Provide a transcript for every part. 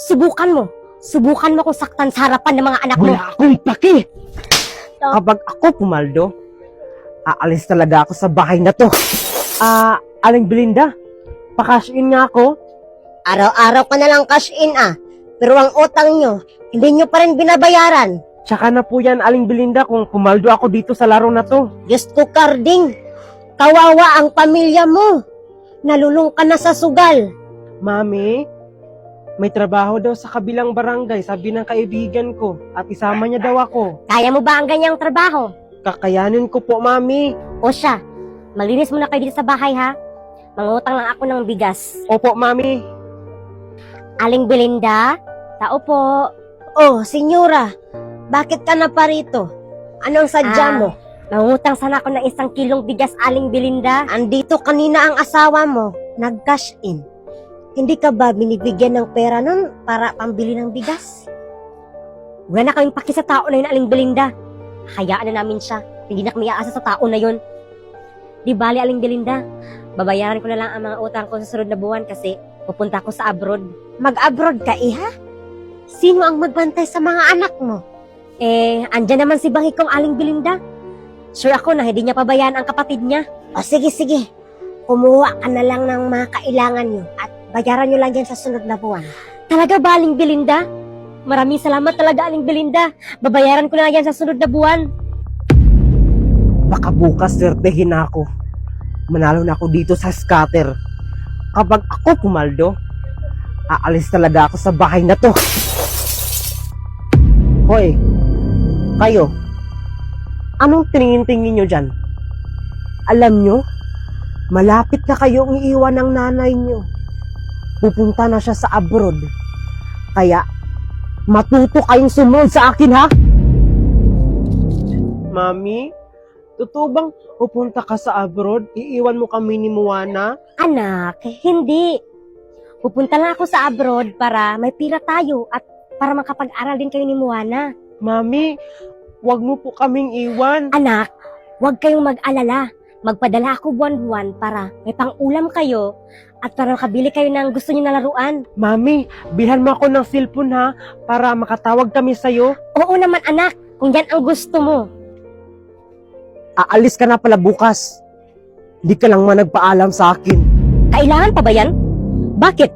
Subukan mo. Subukan mo kung saktan sa harapan ng mga anak mo. Wala akong paki! Kapag ako pumaldo, aalis talaga ako sa bahay na to. Aling Belinda, pa-cash in nga ako. Araw-araw ka na lang cash in Pero ang utang nyo, hindi nyo pa rin binabayaran. Tsaka na po yan, Aling Belinda, kung pumaldo ako dito sa laro na to. Diyos ko, Carding. Kawawa ang pamilya mo. Nalulung ka na sa sugal. Mami, may trabaho daw sa kabilang barangay, sabi ng kaibigan ko, at isama niya daw ako. Kaya mo ba ang ganyang trabaho? Kakayanin ko po, Mami. O siya, malinis muna kayo dito sa bahay ha. Mangutang lang ako ng bigas. Opo, Mami. Aling Belinda, tao po. Oh, senyora, bakit ka na pa rito? Anong sadya mo? Mangutang sana ako ng 1 kilong bigas, Aling Belinda. Andito kanina ang asawa mo, nag-cash in. Hindi ka ba binibigyan ng pera nun para pambili ng bigas? Wala na kaming paki sa tao na yun, Aling Belinda. Hayaan na namin siya. Hindi na kami aasa sa tao na yun. Di bali, Aling Belinda. Babayaran ko na lang ang mga utang ko sa sunod na buwan kasi pupunta ko sa abroad. Mag-abroad ka, iha? Sino ang magbantay sa mga anak mo? Andyan naman si Bangikong, Aling Belinda. Sure ako na hindi niya pabayaan ang kapatid niya. O sige, sige. Kumuha ka na lang ng mga kailangan niyo at bayaran niyo lang yan sa sunod na buwan. Talaga ba, Aling Belinda? Maraming salamat talaga, Aling Belinda. Babayaran ko na yan sa sunod na buwan. Baka bukas swertehin na ako. Manalo na ako dito sa scatter. Kapag ako pumaldo, aalis talaga ako sa bahay na to. Hoy, kayo, anong tingin-tingin nyo dyan? Alam nyo, malapit na kayong iiwan ng nanay nyo. Pupunta na siya sa abroad. Kaya, matuto kayong sumunod sa akin, ha? Mami, totoo bang pupunta ka sa abroad? Iiwan mo kami ni Moana? Anak, hindi. Pupunta lang ako sa abroad para may pira tayo at para makapag-aral din kayo ni Moana. Mami, wag mo po kaming iwan. Anak, huwag kayong mag-alala. Magpadala ako buwan-buwan para may pang-ulam kayo at para makabili kayo ng gusto niyo na laruan. Mami, bilhan mo ako ng cellphone ha, para makatawag kami sa'yo. Oo naman anak, kung yan ang gusto mo. Aalis ka na pala bukas. Hindi ka lang nagpaalam sa akin. Kailangan pa ba yan? Bakit?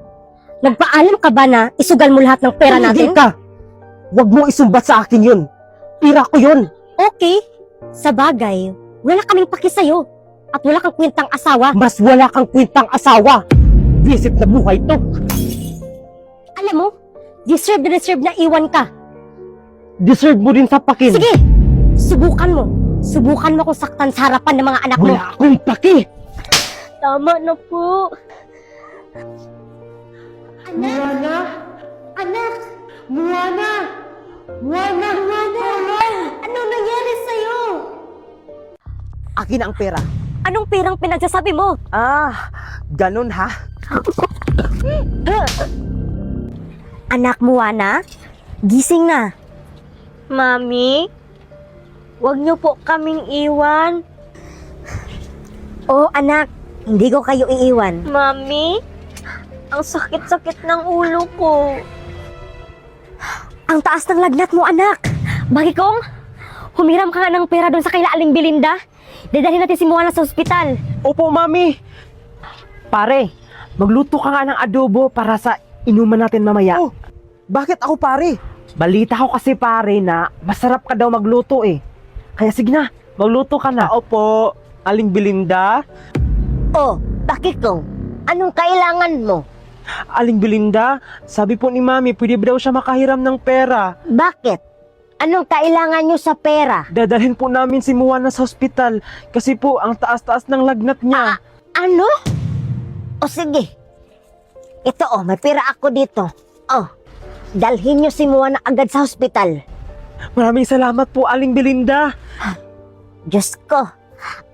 Nagpaalam ka ba na isugal mo lahat ng pera Hindi natin? ka. Wag mo isumbat sa akin yun. Pira ko yun. Okay. Sa bagay, wala kaming paki sa'yo. At wala kang kwentang asawa. Mas wala kang kwentang asawa. Visit na buhay to. Alam mo, deserve na iwan ka. Deserve mo din sa pakin. Sige, subukan mo. Subukan mo kung saktan sa harapan ng mga anak mo. Wala akong paki. Tama na po. Anak! Moana! Anak! Moana! Moana! Moana! Anong nangyari sa'yo? Akin ang pera. Anong perang pinagsasabi mo? Ganun ha? Anak Moana, gising na. Mami, wag niyo po kaming iwan. Oo anak, hindi ko kayo iiwan. Mami, ang sakit-sakit ng ulo ko. Ang taas ng lagnat mo anak. Bagikong, humiram ka nga ng pera doon sa kaila Aling Belinda. Dadalhin natin si Moana sa ospital. Opo, Mami. Pare, magluto ka nga ng adobo para sa inuman natin mamaya. Oh, bakit ako pare? Balita ko kasi pare na masarap ka daw magluto eh. Kaya sige na, magluto ka na. Opo, Aling Belinda. Oh, Bakikong, anong kailangan mo? Aling Belinda, sabi po ni Mami, pwede ba daw siya makahiram ng pera? Bakit? Anong kailangan nyo sa pera? Dadalhin po namin si Moana sa ospital kasi po ang taas-taas ng lagnat niya. Ano? O sige. Ito may pera ako dito. Dalhin nyo si Moana agad sa ospital. Maraming salamat po, Aling Belinda. Diyos ko,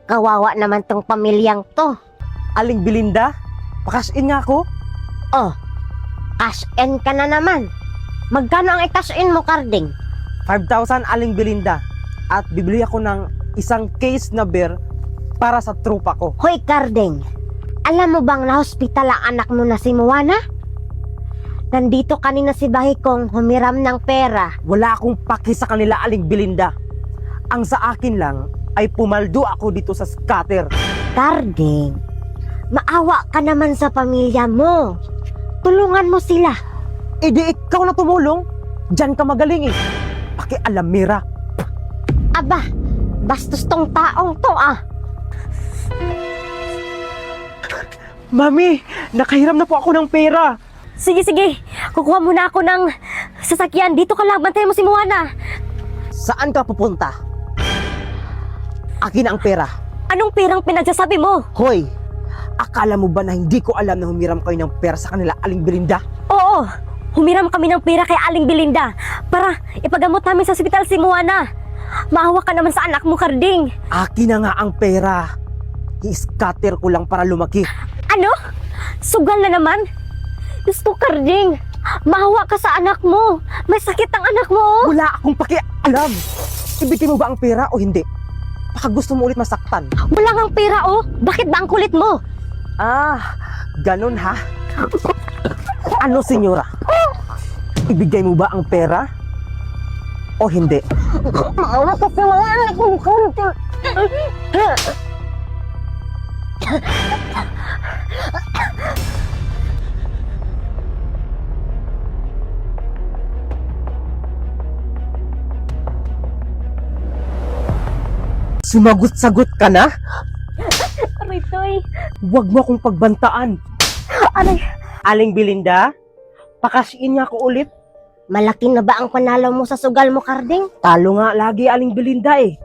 kawawa naman tong pamilyang to. Aling Belinda, pakas in nga ako. Cash in ka na naman. Magkano ang i-cash in mo, Carding? 5,000 Aling Belinda. At bibili ako ng isang case na beer para sa trupa ko. Hoy, Carding, alam mo bang na-hospital ang anak mo na si Moana? Nandito kanina si Bahikong humiram ng pera. Wala akong paki sa kanila, Aling Belinda. Ang sa akin lang ay pumaldo ako dito sa scatter. Carding, maawa ka naman sa pamilya mo. Tulungan mo sila. E di ikaw na tumulong. Diyan ka magaling eh. Pakialamira. Aba, bastos tong taong to ah. Mami, nakahiram na po ako ng pera. Sige, sige. Kukuha muna ako ng sasakyan. Dito ka lang. Bantayan mo si Moana. Saan ka pupunta? Akin ang pera. Anong perang pinagsasabi mo? Hoy, akala mo ba na hindi ko alam na humiram kayo ng pera sa kanila, Aling Belinda? Oo, humiram kami ng pera kay Aling Belinda para ipagamot namin sa ospital si Moana. Maawa ka naman sa anak mo, Carding. Akin na nga ang pera. I-scatter ko lang para lumaki. Ano? Sugal na naman? Gusto, Carding. Maawa ka sa anak mo. May sakit ang anak mo. Oh. Wala akong pakialam. Ibigay mo ba ang pera o hindi? Baka gusto mo ulit masaktan. Wala ngang pera, oh. Bakit ba ang kulit mo? Ah, ganun ha? Ano, senyora? Ibigay mo ba ang pera? O hindi? Maawa kasi wala akong konti. Sumagot-sagot ka na? Aritoy. Huwag mo akong pagbantaan. Aray. Aling Belinda, pakashiin niya ako ulit. Malaki na ba ang panalo mo sa sugal mo, Carding? Talo nga lagi, Aling Belinda eh.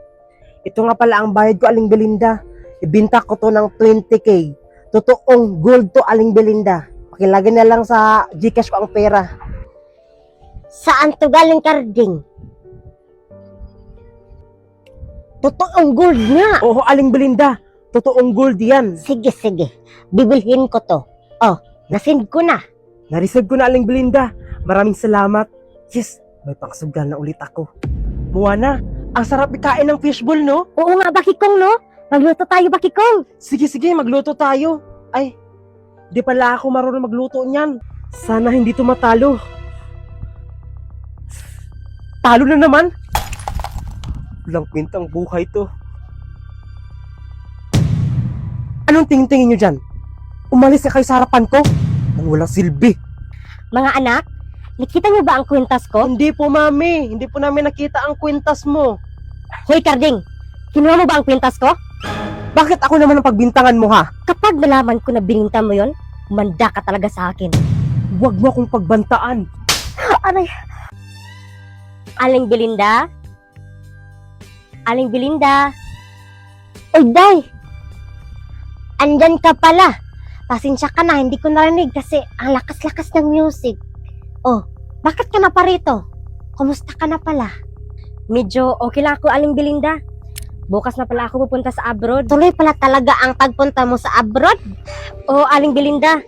Ito nga pala ang bayad ko, Aling Belinda. Ibinta ko to ng 20K. Totoong gold to, Aling Belinda. Pakilagay na lang sa Gcash ko ang pera. Saan to galing, Carding? Totoong gold nga. Oo, Aling Belinda. Totoong gold yan. Sige, sige. Bibilhin ko to. Oh, nasend ko na. Nareceive ko na, Aling Belinda. Maraming salamat. Yes, may pangsugal na ulit ako. Moana, ang sarap ikain ng fishball, no? Oo nga, Bakikong, no? Magluto tayo, Bakikong. Sige, sige, magluto tayo. Ay, di pala ako marunong magluto niyan. Sana hindi to matalo. Talo na naman. Walang kwentang buhay to. Anong tingin-tingin nyo dyan? Umalis na kayo sa harapan ko? Ang walang silbi. Mga anak, nakita niyo ba ang kwintas ko? Hindi po, mami. Hindi po namin nakita ang kwintas mo. Hoy, Carding, kinuha mo ba ang kwintas ko? Bakit ako naman ang pagbintangan mo, ha? Kapag nalaman ko na bininta mo yon, manda ka talaga sa akin. Huwag mo akong pagbantaan. Aray. Aling Belinda? Aling Belinda? Oy, Day! Andyan ka pala. Pasensya ka na, hindi ko narinig kasi ang lakas-lakas ng music. Oh, bakit ka na pa rito? Kumusta ka na pala? Medyo okay lang ako, Aling Belinda. Bukas na pala ako pupunta sa abroad. Tuloy pala talaga ang pagpunta mo sa abroad? Oo, Aling Belinda.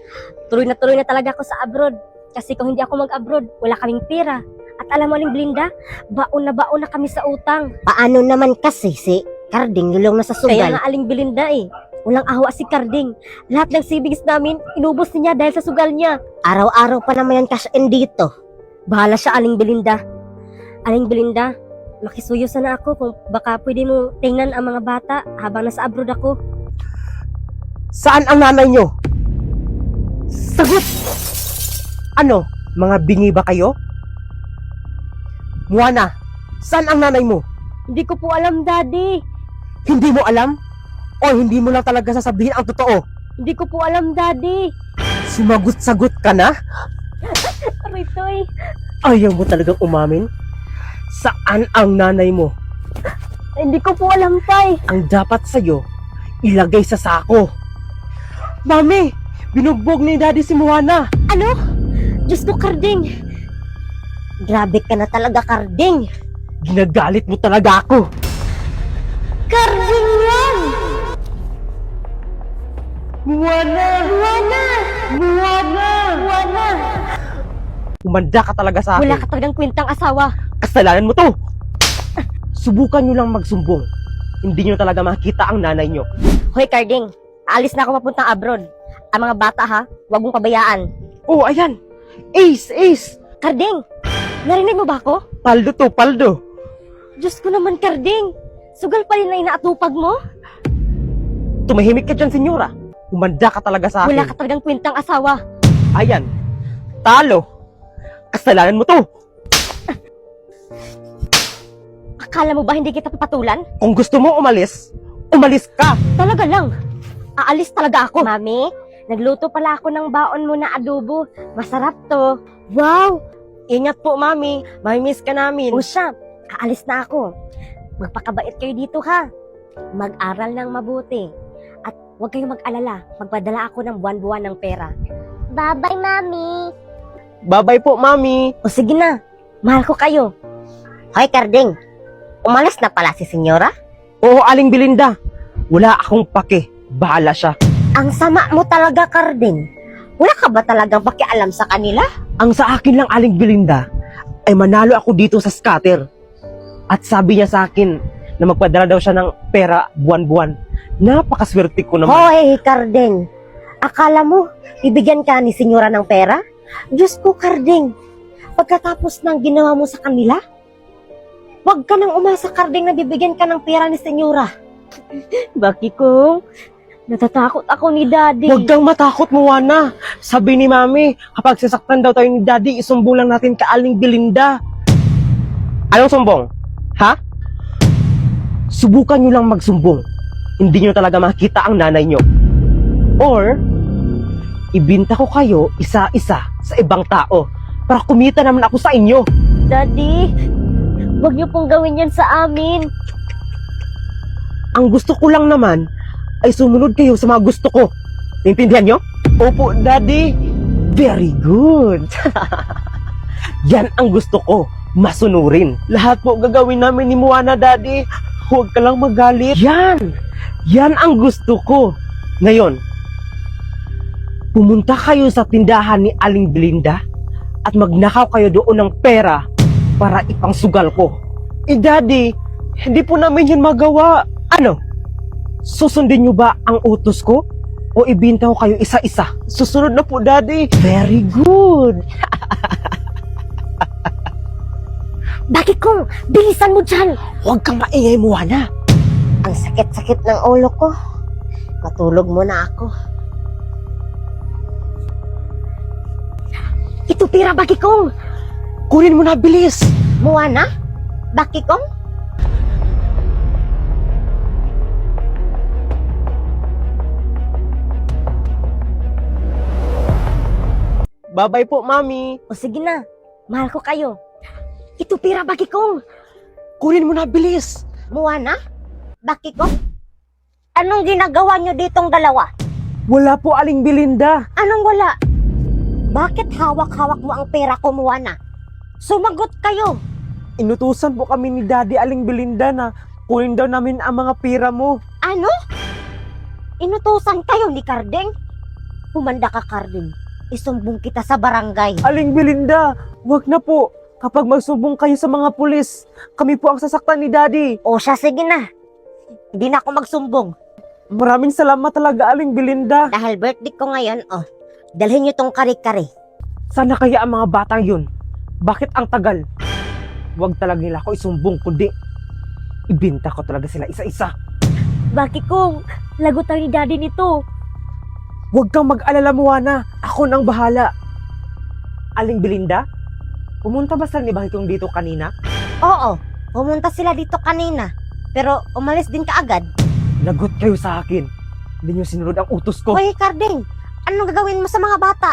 Tuloy na talaga ako sa abroad. Kasi kung hindi ako mag-abroad, wala kaming pera. At alam mo, Aling Belinda, baon na kami sa utang. Paano naman kasi si Carding lulong na sa sugal? Kaya nga, Aling Belinda eh. Walang awa si Carding. Lahat ng savings namin, inubos niya dahil sa sugal niya. Araw-araw pa naman yan cash in dito. Bahala siya, Aling Belinda. Aling Belinda, makisuyo sana ako kung baka pwede mo tingnan ang mga bata habang nasa abroad ako. Saan ang nanay nyo? Sagot! Ano? Mga bingi ba kayo? Moana, saan ang nanay mo? Hindi ko po alam, Daddy. Hindi mo alam? O hindi mo lang talaga sasabihin ang totoo? Hindi ko po alam, Daddy. Sumagot-sagot ka na? Aritoy. Ayaw mo talagang umamin? Saan ang nanay mo? Hindi ko po alam, Tay. Ang dapat sa'yo, ilagay sa sako. Mami, binugbog ni Daddy si Moana. Ano? Diyos ko, Carding. Grabe ka na talaga, Carding. Ginagalit mo talaga ako. Carding yan! Moana! Moana! Moana! Moana! Umanda ka talaga sa akin. Wala ka talagang kwentang asawa. Kasalanan mo to. Subukan nyo lang magsumbong. Hindi nyo talaga makita ang nanay nyo. Hoy, Carding. Alis na ako papuntang abroad. Ang mga bata, ha? Huwag mong pabayaan. Oh, ayan. Ace! Ace! Karding, narinig mo ba ako? Paldo to, paldo. Diyos ko naman, Karding. Sugal pa rin na inaatupag mo. Tumahimik ka dyan, senyora. Humanda ka talaga sa akin. Wala ka talagang kwentang asawa. Ayan. Talo. Kasalanan mo to. Akala mo ba hindi kita papatulan? Kung gusto mo umalis, umalis ka. Talaga lang. Aalis talaga ako. Mami, nagluto pala ako ng baon mo na adobo. Masarap to. Wow! Ingat po, mami. May-miss ka namin. O siya, aalis na ako. Magpakabait kayo dito ha. Mag-aral ng mabuti. At huwag kayong mag-alala. Magpadala ako ng buwan-buwan ng pera. Bye-bye, Mami. Bye-bye po, mami. O sige na. Mahal ko kayo. Hoy, Karding. Umalis na pala si Senyora? Oo, Aling Belinda. Wala akong pake. Bahala siya. Ang sama mo talaga, Karding. Wala ka ba talagang pakialam sa kanila? Ang sa akin lang, Aling Belinda, ay manalo ako dito sa scatter. At sabi niya sa akin na magpadala daw siya ng pera buwan-buwan. Napakaswerte ko naman. Hoy, Karding. Akala mo, bibigyan ka ni Senyora ng pera? Diyos ko, Karding. Pagkatapos ng ginawa mo sa kanila, huwag ka nang umasa, Karding, na bibigyan ka ng pera ni Senyora. Bakit ko? Natatakot ako ni Daddy. Huwag kang matakot, Moana. Sabi ni Mami, kapag sasaktan daw tayo ni Daddy, isumbong lang natin ka Aling Belinda. Anong sumbong? Ha? Subukan nyo lang magsumbong. Hindi nyo talaga makita ang nanay nyo. Or, ibinta ko kayo isa-isa sa ibang tao para kumita naman ako sa inyo. Daddy, huwag niyo pong gawin yan sa amin. Ang gusto ko lang naman ay sumunod kayo sa mga gusto ko. Naintindihan nyo? Opo, Daddy. Very good. Yan ang gusto ko. Masunurin. Lahat po gagawin namin ni Moana, Daddy. Huwag ka lang magalit. Yan. Yan ang gusto ko. Ngayon, pumunta kayo sa tindahan ni Aling Belinda at magnakaw kayo doon ng pera para ipangsugal ko. Eh, Daddy, hindi po namin yun magawa. Ano? Susundin nyo ba ang utos ko? O ibinta ko kayo isa-isa? Susunod na po, Daddy. Very good. Bakit ko? Bilisan mo dyan. Huwag kang maingay, Moana. Ang sakit-sakit ng ulo ko. Matulog muna ako. Ito pira, Bakikong. Kunin mo na, bilis. Moana? Bakikong? Bye-bye po, Mami. O sige na. Mahal ko kayo. Ito pira, Bakikong. Kunin mo na, bilis. Moana? Bakikong? Anong ginagawa nyo ditong dalawa? Wala po, Aling Belinda. Anong wala? Bakit hawak-hawak mo ang pera ko, Moana? Sumagot kayo. Inutusan po kami ni Daddy Aling Belinda na kunin daw namin ang mga pera mo. Ano? Inutusan kayo ni Karding? Humanda ka, Karding. Isumbong kita sa barangay. Aling Belinda, wag na po. Kapag magsumbong kayo sa mga pulis, kami po ang sasaktan ni Daddy. O siya, sige na. Hindi na ako magsumbong. Maraming salamat talaga, Aling Belinda. Dahil birthday ko ngayon, dalhin nyo tong kare-kare. Sana kaya ang mga batang yun? Bakit ang tagal? Huwag talaga nila ako isumbong, kundi ibinta ko talaga sila isa-isa. Bakit kung lagot tayo ni Daddy nito? Huwag kang mag-alala, Moana. Ako nang bahala. Aling Belinda, pumunta ba sila ni Bakikong dito kanina? Oo, pumunta sila dito kanina. Pero umalis din kaagad. Lagot kayo sa akin. Hindi nyo sinunod ang utos ko. Hoy, Karding, anong gagawin mo sa mga bata?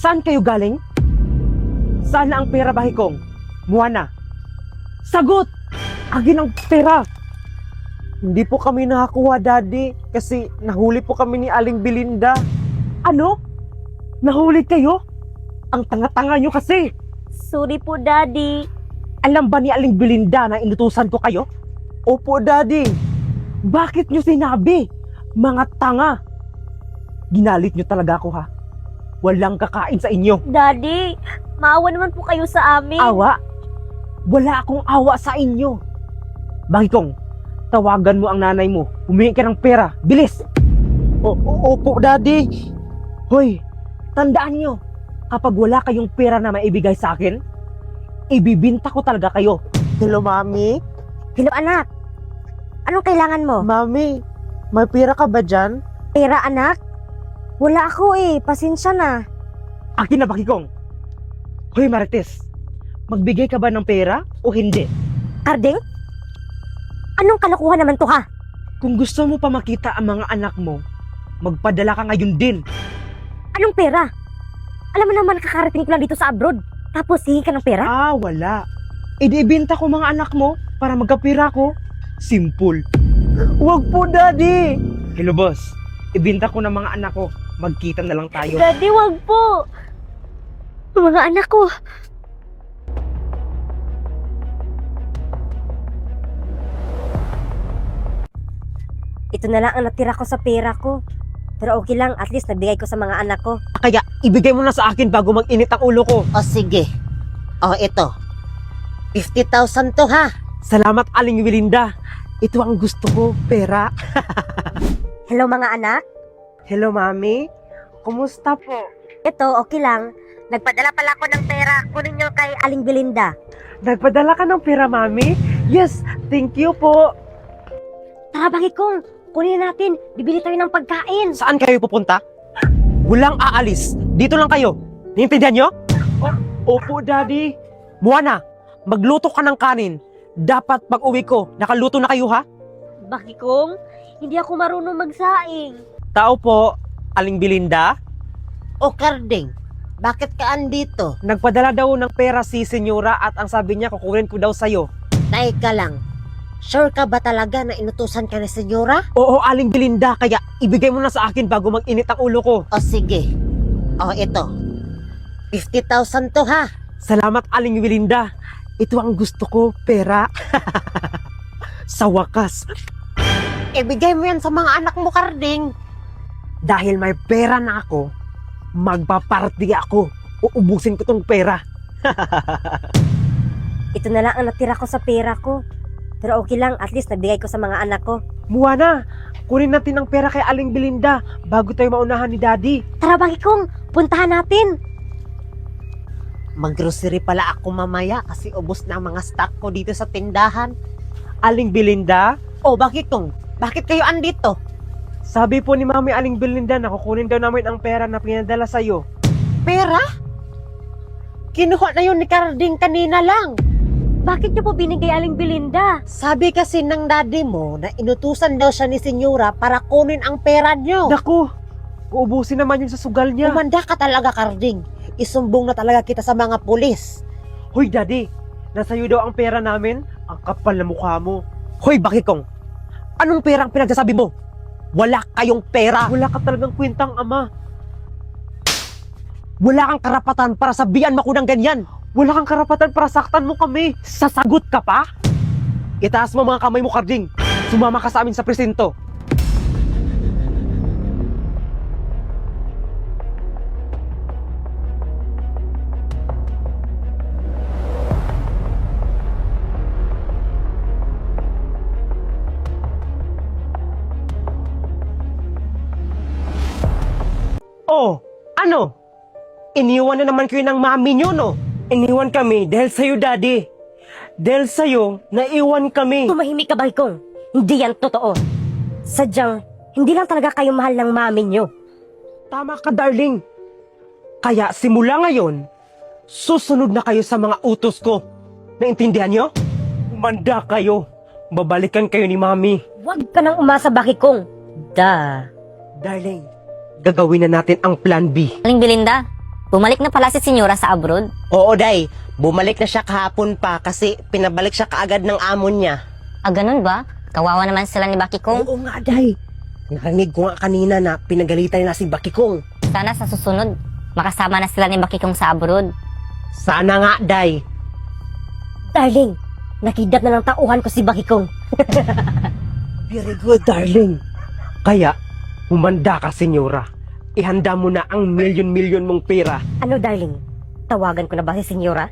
Saan kayo galing? Saan na ang pera, Bakikong? Moana, sagot! Agin ang pera! Hindi po kami nakakuha, Daddy, kasi nahuli po kami ni Aling Belinda. Ano? Nahuli kayo? Ang tanga-tanga nyo kasi! Sorry po, Daddy. Alam ba ni Aling Belinda na inutusan ko kayo? Opo, Daddy. Bakit nyo sinabi? Mga tanga! Ginalit nyo talaga ako, ha? Walang kakain sa inyo. Daddy, maawa naman po kayo sa amin. Awa? Wala akong awa sa inyo. Bakikong, tawagan mo ang nanay mo. Humingi ka ng pera. Bilis! Opo, Daddy. Hoy, tandaan nyo. kapag wala kayong pera na maibigay sa akin, ibibinta ko talaga kayo. Hello, Mami? Hello, anak. Anong kailangan mo? Mami, may pera ka ba dyan? Pera, anak? Wala ako eh. Pasensya na. Akin na, Bakikong. Hoy, Marites, magbigay ka ba ng pera o hindi? Karding? Anong kalokohan naman to ha? Kung gusto mo pa makita ang mga anak mo, magpadala ka ngayon din. Anong pera? Alam mo naman kakarating ko lang dito sa abroad. Tapos hihingi ka ng pera? Ah, wala. Ibinta ko mga anak mo para magkapira ko. Simple. Wag po, Daddy! Hello, boss. Ibinta ko ng mga anak ko. Magkita na lang tayo. Daddy, wag po. Mga anak ko. Ito na lang ang natira ko sa pera ko. Pero okay lang, at least nabigay ko sa mga anak ko. Kaya, ibigay mo na sa akin bago mag-init ang ulo ko. O sige. O ito. 50,000 to ha. Salamat, Aling Wilinda. Ito ang gusto ko, pera. Hello mga anak. Hello, Mami. Kumusta po? Ito, okay lang. Nagpadala pala ako ng pera. Kunin nyo kay Aling Belinda. Nagpadala ka ng pera, Mami? Yes, thank you po. Tara, Bakikong. Kunin na natin. Bibili tayo ng pagkain. Saan kayo pupunta? Walang aalis. Dito lang kayo. Naintindihan nyo? Opo, Daddy. Moana, magluto ka ng kanin. Dapat pag uwi ko, nakaluto na kayo, ha? Bakikong, hindi ako marunong magsaing. Tao po, Aling Belinda. O Karding, bakit ka andito? Nagpadala daw ng pera si Senyora at ang sabi niya kukunin ko daw sa'yo. Teka lang. Sure ka ba talaga na inutusan ka ni Senyora? Oo, Aling Belinda, kaya ibigay mo na sa akin bago mag-init ang ulo ko. O sige. O ito. 50,000 to ha. Salamat, Aling Belinda. Ito ang gusto ko, pera. Sa wakas, Ibigay mo yan sa mga anak mo, Karding. dahil may pera na ako, magpaparty ako. Uubusin ko tong pera. Ito na lang ang natira ko sa pera ko. Pero okay lang, at least nabigay ko sa mga anak ko. Moana, kunin natin ang pera kay Aling Belinda bago tayo maunahan ni Daddy. Tara, Bakikong, puntahan natin. Mag-grocery pala ako mamaya kasi ubos na ang mga stock ko dito sa tindahan. Aling Belinda, O bakit kayo andito? sabi po ni Mami Aling Belinda na kukunin daw namin ang pera na pinadala sa'yo. Pera? Kinuha na yun ni Karding kanina lang. Bakit niyo po binigay Aling Belinda? Sabi kasi ng daddy mo na inutusan daw siya ni Senyora para kunin ang pera niyo. Naku, uubusin naman yun sa sugal niya. Umanda ka talaga, Karding. Isumbong na talaga kita sa mga pulis. Hoy, Daddy, nasa'yo daw ang pera namin. Ang kapal na mukha mo. Hoy, Bakikong, anong pera ang pinagsasabi mo? Wala kayong pera. Wala ka talagang kwentang ama. Wala kang karapatan para sabihan mo ko ng ganyan. Wala kang karapatan para saktan mo kami. Sasagot ka pa? Itaas mo mga kamay mo, Karding. Sumama ka sa amin sa presinto. Oh, ano? Iniwan na naman kayo ng mami nyo, no? Iniwan kami dahil sa'yo, Daddy. Dahil sa'yo, naiwan kami. Tumahimik ka, Bakikong. Hindi yan totoo. Sadyang, hindi lang talaga kayo mahal ng mami niyo. Tama ka, darling. Kaya simula ngayon, susunod na kayo sa mga utos ko. Naintindihan nyo? Umanda kayo. Babalikan kayo ni Mami. Huwag ka nang umasa, Bakikong. Darling, gagawin na natin ang plan B. Aling Belinda, bumalik na pala si Senyora sa abroad. Oo, Day. Bumalik na siya kahapon pa kasi pinabalik siya kaagad ng amo niya. Ah, ganun ba? Kawawa naman sila ni Bakikong. Oo nga, Day. Narinig ko nga kanina na pinagalitan nila si Bakikong. Sana sa susunod, makasama na sila ni Bakikong sa abroad. Sana nga, Day. Darling, nakidap na ng tauhan ko si Bakikong. Very good, darling. Kaya, humanda ka, senyora. Ihanda mo na ang milyon-milyon mong pera. Ano, darling? Tawagan ko na ba si Senyora?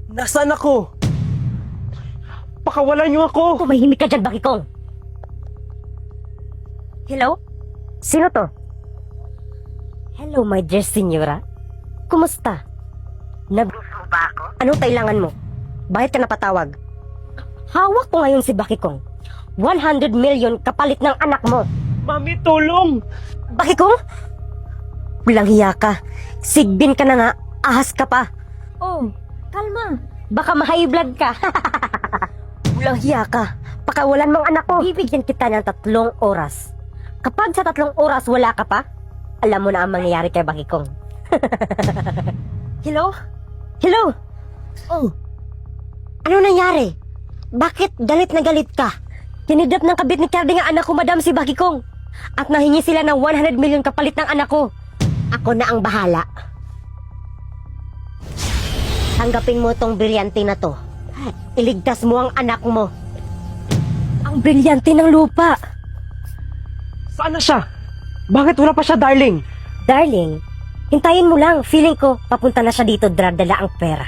Nasaan ako? Pakawalan niyo ako! Tumahimik ka dyan, Bakikong. Hello? Sino to? Hello, my dear senyora. Kumusta? Naggusto ba ako? Anong kailangan mo? Bakit ka napatawag? Hawak ko ngayon si Bakikong. 100 million kapalit ng anak mo. Mami, tulong! Bakikong? Walang hiya ka. Sigbin ka na nga. Ahas ka pa. Oh, kalma. Baka ma-high blood ka. Walang hiya ka. Pakawalan mong anak ko. Bibigyan kita ng 3 oras. Kapag sa 3 oras wala ka pa, alam mo na ang mangyayari kay Bakikong. Hello? Hello? Oh. Ano nangyari? Bakit galit na galit ka? Kinidnap ng kabit ni Cardi ang anak ko, madam, si Bakikong. At nahingi sila ng 100 million kapalit ng anak ko. Ako na ang bahala. Tanggapin mo tong brilyante na to. Iligtas mo ang anak mo. Ang brilyante ng lupa. Saan na siya? Bakit wala pa siya, darling? Darling, hintayin mo lang. Feeling ko, papunta na siya dito, dala ang pera.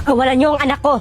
Pakawalan niyo ang anak ko.